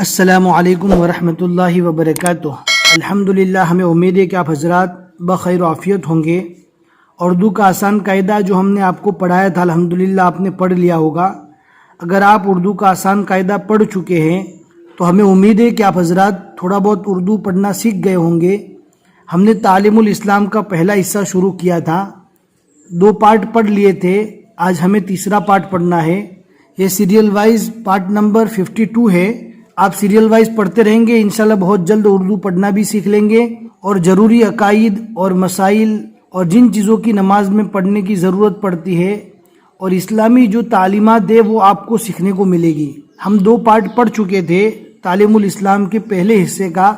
السلام علیکم ورحمۃ اللہ وبرکاتہ۔ الحمدللہ، ہمیں امید ہے کہ آپ حضرات بخیر و عافیت ہوں گے۔ اردو کا آسان قاعدہ جو ہم نے آپ کو پڑھایا تھا الحمدللہ آپ نے پڑھ لیا ہوگا۔ اگر آپ اردو کا آسان قاعدہ پڑھ چکے ہیں تو ہمیں امید ہے کہ آپ حضرات تھوڑا بہت اردو پڑھنا سیکھ گئے ہوں گے۔ ہم نے تعلیم الاسلام کا پہلا حصہ شروع کیا تھا، 2 پارٹ پڑھ لیے تھے، آج ہمیں تیسرا پارٹ پڑھنا ہے۔ یہ سیریل وائز پارٹ نمبر 52 ہے۔ آپ سیریل وائز پڑھتے رہیں گے، انشاءاللہ بہت جلد اردو پڑھنا بھی سیکھ لیں گے، اور ضروری عقائد اور مسائل اور جن چیزوں کی نماز میں پڑھنے کی ضرورت پڑتی ہے اور اسلامی جو تعلیمات ہے وہ آپ کو سیکھنے کو ملے گی۔ ہم 2 پارٹ پڑھ چکے تھے تعلیم الاسلام کے پہلے حصے کا،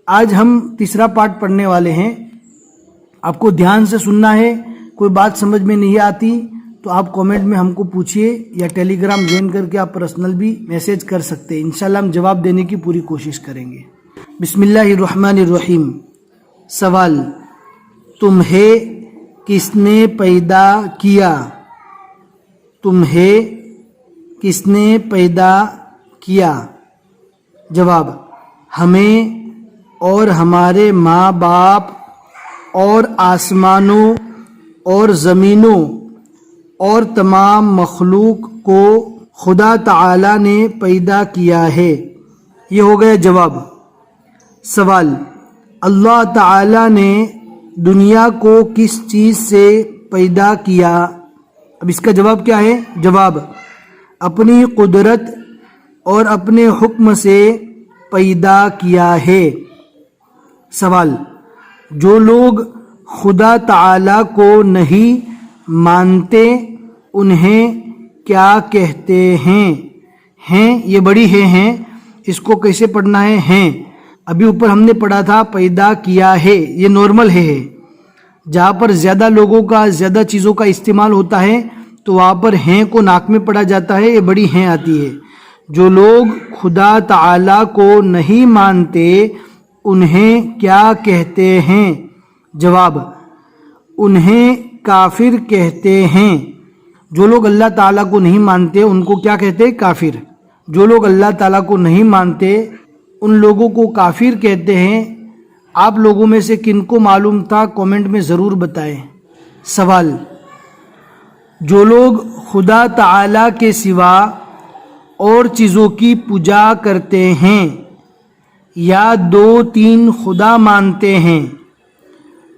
آج ہم تیسرا پارٹ پڑھنے والے ہیں۔ آپ کو دھیان سے سننا ہے، کوئی بات سمجھ میں نہیں آتی تو آپ کومنٹ میں ہم کو پوچھئے یا ٹیلی گرام جوائن کر کے آپ پرسنل بھی میسیج کر سکتے ہیں، انشاءاللہ ہم جواب دینے کی پوری کوشش کریں گے۔ بسم اللہ الرحمن الرحیم۔ سوال: تمہیں کس نے پیدا کیا؟ تمہیں کس نے پیدا کیا؟ جواب: ہمیں اور ہمارے ماں باپ اور آسمانوں اور زمینوں اور تمام مخلوق کو خدا تعالی نے پیدا کیا ہے۔ یہ ہو گیا جواب۔ سوال: اللہ تعالی نے دنیا کو کس چیز سے پیدا کیا؟ اب اس کا جواب کیا ہے؟ جواب: اپنی قدرت اور اپنے حکم سے پیدا کیا ہے۔ سوال: جو لوگ خدا تعالی کو نہیں مانتے انہیں کیا کہتے ہیں؟ ہیں یہ بڑی ہیں، اس کو کیسے پڑھنا ہے؟ ہیں ابھی اوپر ہم نے پڑھا تھا پیدا کیا ہے، یہ نارمل ہے۔ جہاں پر زیادہ لوگوں کا زیادہ چیزوں کا استعمال ہوتا ہے تو وہاں پر ہیں کو ناک میں پڑا جاتا ہے، یہ بڑی ہیں آتی ہے۔ جو لوگ خدا تعالی کو نہیں مانتے انہیں کیا کہتے ہیں؟ جواب: انہیں کافر کہتے ہیں۔ جو لوگ اللہ تعالیٰ کو نہیں مانتے ان کو کیا کہتے ہیں؟ کافر۔ جو لوگ اللہ تعالیٰ کو نہیں مانتے ان لوگوں کو کافر کہتے ہیں۔ آپ لوگوں میں سے کن کو معلوم تھا کومنٹ میں ضرور بتائیں۔ سوال: جو لوگ خدا تعالیٰ کے سوا اور چیزوں کی پوجا کرتے ہیں یا 2-3 خدا مانتے ہیں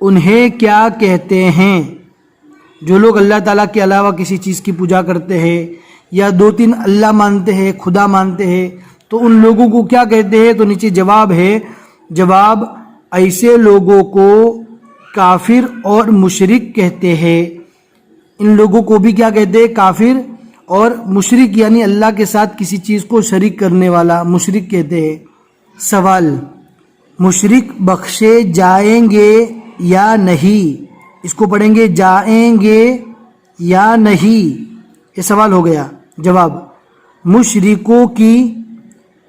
انہیں کیا کہتے ہیں؟ جو لوگ اللہ تعالیٰ کے علاوہ کسی چیز کی پوجا کرتے ہیں یا 2-3 اللہ مانتے ہیں، خدا مانتے ہیں، تو ان لوگوں کو کیا کہتے ہیں؟ تو نیچے جواب ہے۔ جواب: ایسے لوگوں کو کافر اور مشرک کہتے ہیں۔ ان لوگوں کو بھی کیا کہتے ہیں؟ کافر اور مشرک، یعنی اللہ کے ساتھ کسی چیز کو شریک کرنے والا مشرک کہتے ہیں۔ سوال: مشرک بخشے جائیں گے یا نہیں؟ اس کو پڑھیں گے جائیں گے یا نہیں، یہ سوال ہو گیا۔ جواب: مشرکوں کی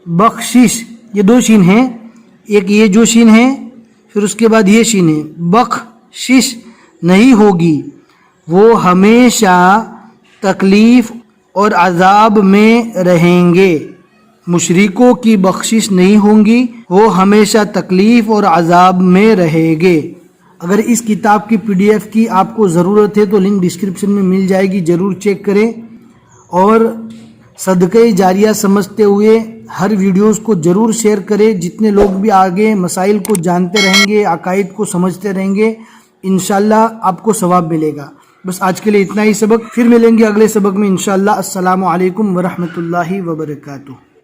بخشش، یہ 2 شین ہیں، ایک یہ جو شین ہے پھر اس کے بعد یہ شین ہے، بخشش نہیں ہوگی، وہ ہمیشہ تکلیف اور عذاب میں رہیں گے۔ مشرکوں کی بخشش نہیں ہوں گی، وہ ہمیشہ تکلیف اور عذاب میں رہیں گے۔ اگر اس کتاب کی PDF کی آپ کو ضرورت ہے تو لنک ڈسکرپشن میں مل جائے گی، ضرور چیک کریں، اور صدقہ جاریہ سمجھتے ہوئے ہر ویڈیوز کو ضرور شیئر کریں۔ جتنے لوگ بھی آگے مسائل کو جانتے رہیں گے، عقائد کو سمجھتے رہیں گے، انشاءاللہ آپ کو ثواب ملے گا۔ بس آج کے لیے اتنا ہی سبق، پھر ملیں گے اگلے سبق میں انشاءاللہ۔ السلام علیکم ورحمۃ اللہ وبرکاتہ۔